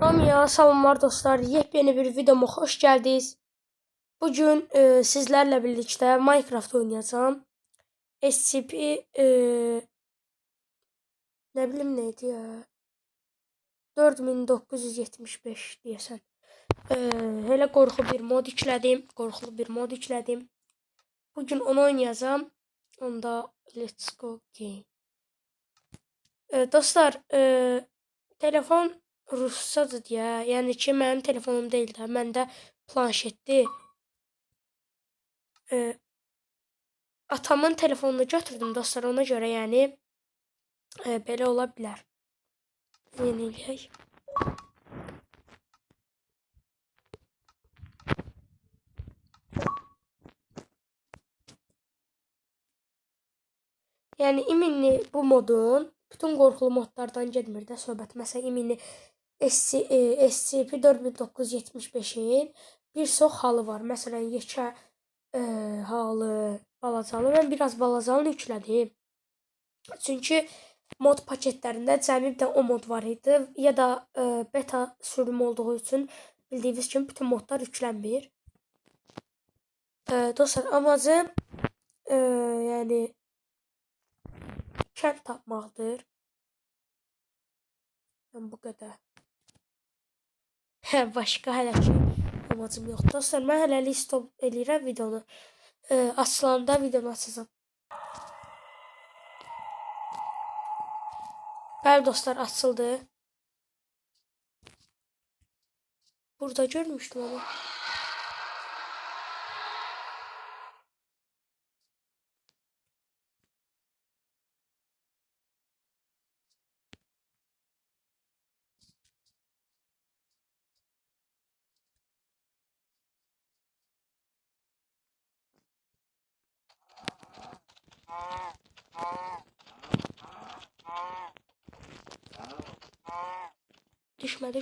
Hamıya salamlar dostlar. Yepyeni bir videoma hoş geldiniz. Bugün sizlerle birlikte Minecraft oynayacağım. SCP ne bileyim neydi ya. 4975 diyesen. Hele korku bir mod yükledim. Korkulu bir mod yükledim. Bugün onu oynayacağım. Onda let's go game. Dostlar telefon Rusçadır deyə. Yəni ki, mənim telefonum deyil də, məndə planşetdir. Atamın telefonunu götürdüm dostlar, ona görə yəni belə ola bilər. Yeniləyək. Yəni iminli bu modun bütün qorxulu modlardan getmir də söhbət. Məsələn, iminli SCP-4975-in bir çox halı var. Məsələn, yekə halı, balacalı. Mən biraz balacalını yüklədim. Çünki mod paketlərində cəmi bir də o mod var idi. Ya da beta sürüm olduğu üçün bildiyiniz kimi bütün modlar yüklənmir. Dostlar, amacım yəni kənd tapmaqdır. Yəni bu qədər. Başqa hələ ki amacım yoxdur. Dostlar, mən hələlik stop eləyirəm videonu. Açılanda videonu açacağam. Bəli dostlar, açıldı. Burada görmüşdüm ama. Düşme.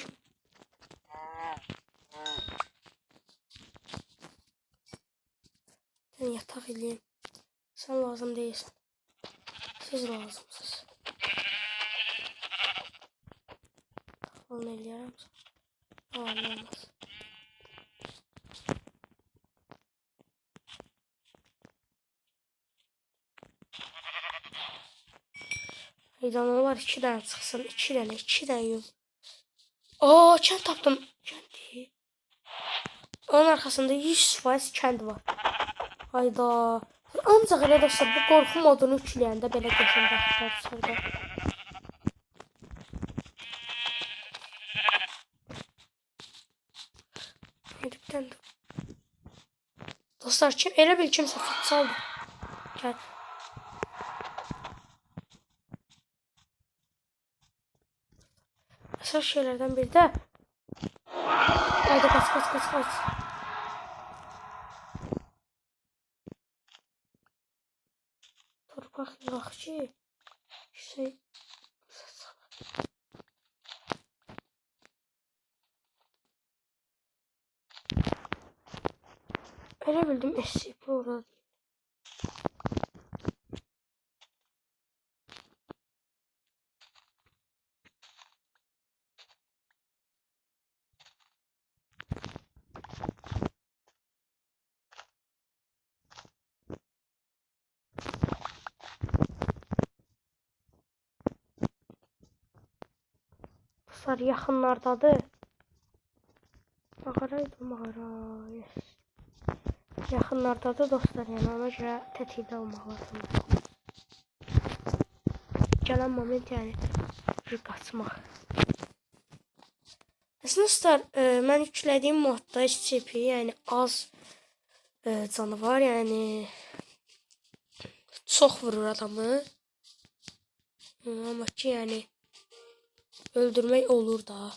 Sen yatak eləyim. Sen lazım değilsin. Siz lazımsınız. Onu eləyərəm. Olmaz. Heydanlar 2 dənə çıxsın. 2 dənə yox. Kənd tapdım. Kəndi. Onun arxasında 100% kənd var. Hayda. Ancaq elə dostlar bu qorxu modunu yükləyəndə belə qəşəng baxışlar çıxırdı. Dostlar, elə bil kimsə futsaldır. Gəl. Əsas şeylərdən biri də hayda qaç. Torpaq yığaq ki şey elə bildim SCP orada. Dostlar, yaxınlardadır. Mağara. Yes. Yaxınlardadır dostlar, yəni ona görə tətikdə olmaq lazımdır. Gələn moment yəni qaçmaq. Əslində dostlar, mən yüklədiyim modda SCP, yəni az canı var, yəni çox vurur adamı. Amma ki, yəni öldürmək olur da.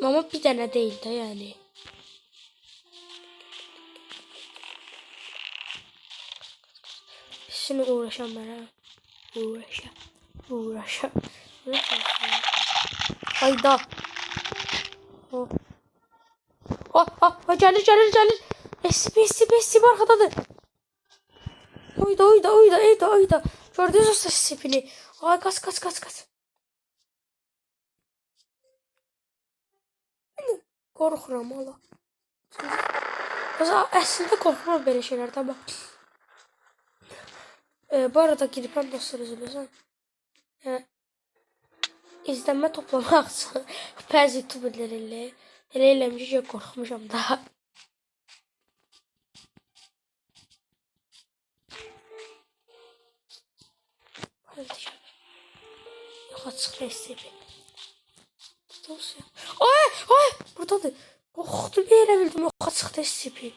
Amma bir dənə deyil də, yəni. Şimdi uğraşam mənə. Uğraşam. Hayda. Gəlir. SCP arkadadır. Oyda. Gördünüz o SCP'ni. Ay kaç. Qorxuram Allah. Əslində qorxmuram belə şeylərdən bax. Bu arada giripəm dostlar üzülürsən. İzlənmə toplamaq üçün bəzi youtuberlər elə eləmişim ki qorxmuşam da. Yox açıq resipi. Ay ay buradadır. Qorxdum yerə bildim yox açıq resipi.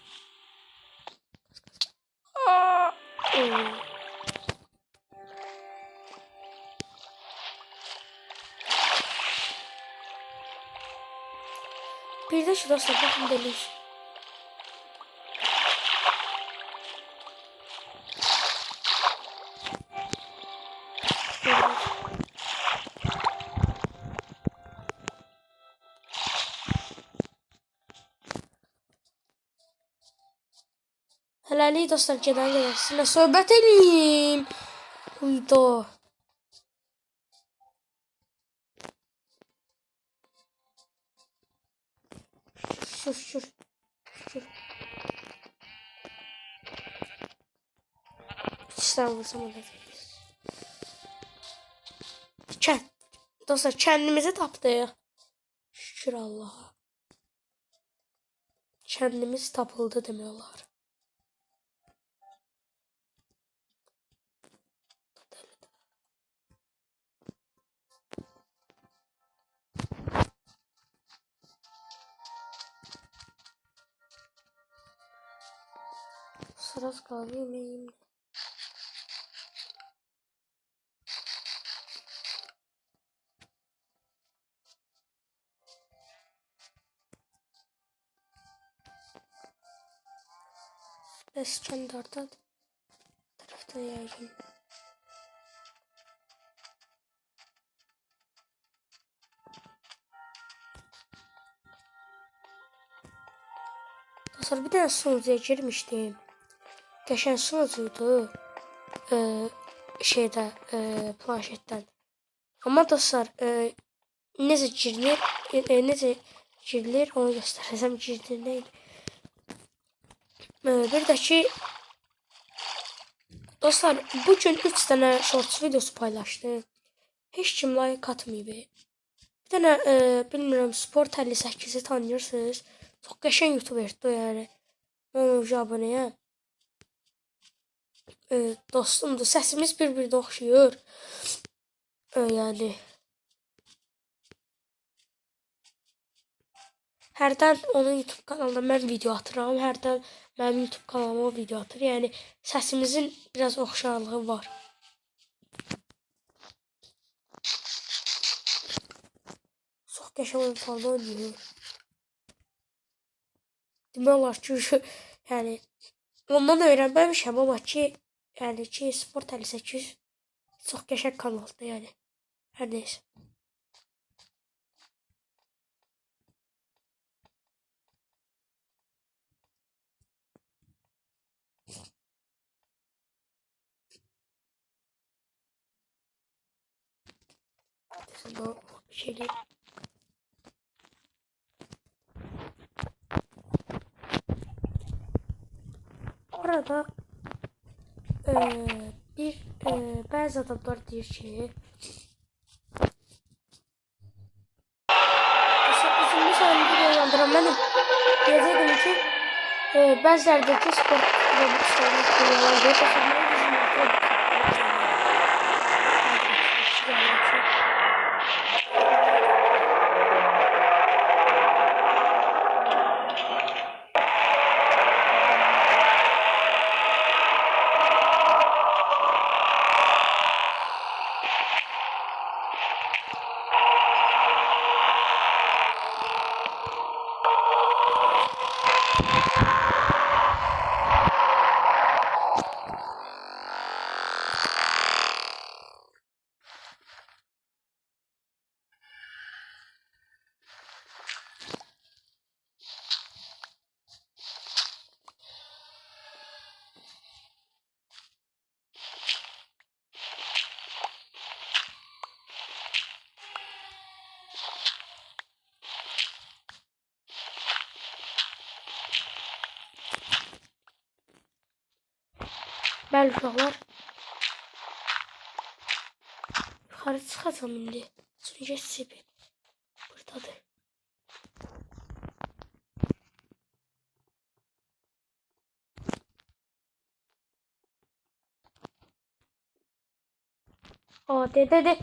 Bir de şurası bakın deli. Helali dostlar gedən qədər sizinlə söhbət edeyim. Uydu. Şur. İstanbul'sa dostlar kendimizi tapdıq. Şükür Allah'a. Kendimiz tapıldı demək olar. Sırası kaldı yemeğim. Standartda tarafta yayın. Dostlar bir tane sunucuya girmiştim. Geçen sunucuydu. Planşetten. Ama dostlar necə girilir onu göstərəcəm. Girdilir. Bir də ki dostlar bugün 3 tane shorts videosu paylaştım. Hiç kim like atmayıb. Bir tane bilmirəm Sport 58'i tanıyırsınız. Çox qəşəng youtuberdir yani. Onun aboneyəm. Dostumdur. Səsimiz bir-birinə oxşuyur. Yani hərdən onun YouTube kanalına mən video atıram. Hərdən mənim YouTube kanalıma o video atır. Yani səsimizin biraz oxşarlığı var. Çox qəşəng oyunlarda oynayır. Demək olar ki, yani ondan öyrənməmişəm ama ki, yani ki Sport 58 çox qəşəng kanaldır yani. Hər neysə. Bu şeyleri orada bazı adamlar deyir ki bizim bir yandıran benim diyecektim ki bazılardaki spor robotlarını Gəl uşaqlar. Yuxarı çıxacam indi. Çünki sibi buradadır. De.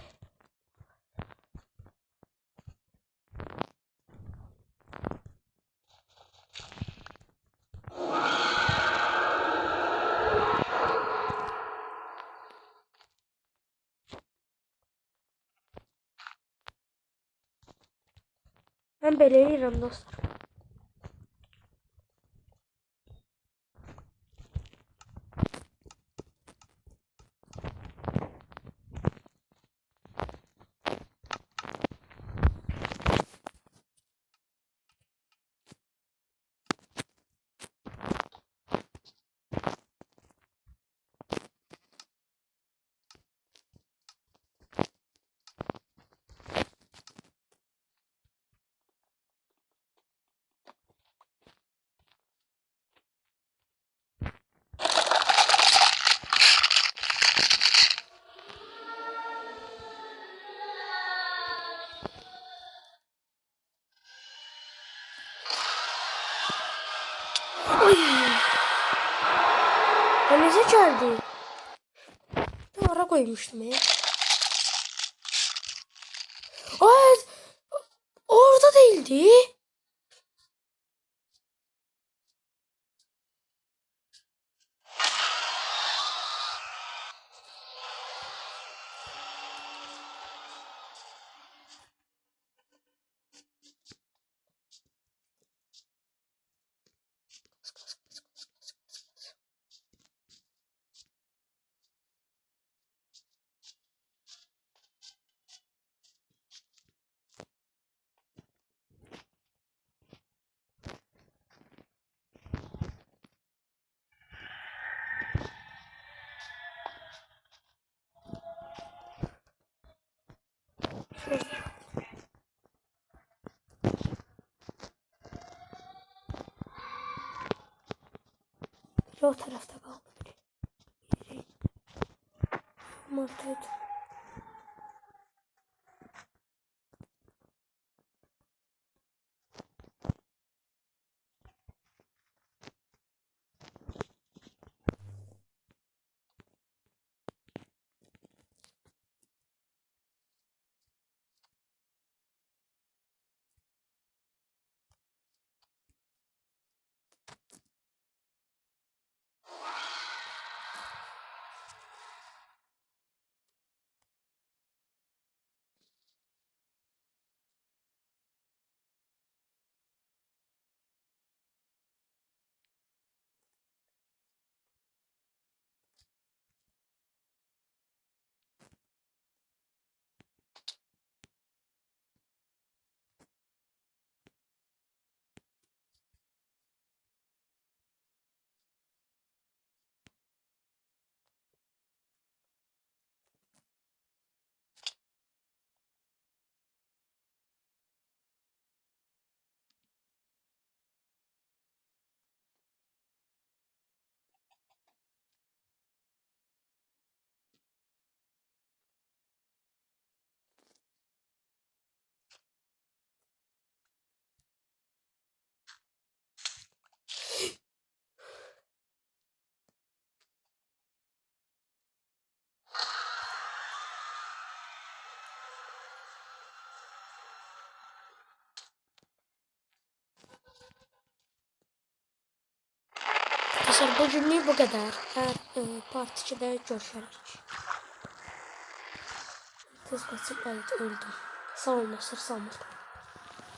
Ben belə eləyirəm dostlar. Önümüze geldi. Ben ara koymuştum ya. Aa, orada değildi. O tarafta kaldı biri. Martaydı. Arkadaşlar bugünlük bu kadar. Her part 2'de görüşürüz. Kız kaçıp öldüm. Sağ olun, sağ olun.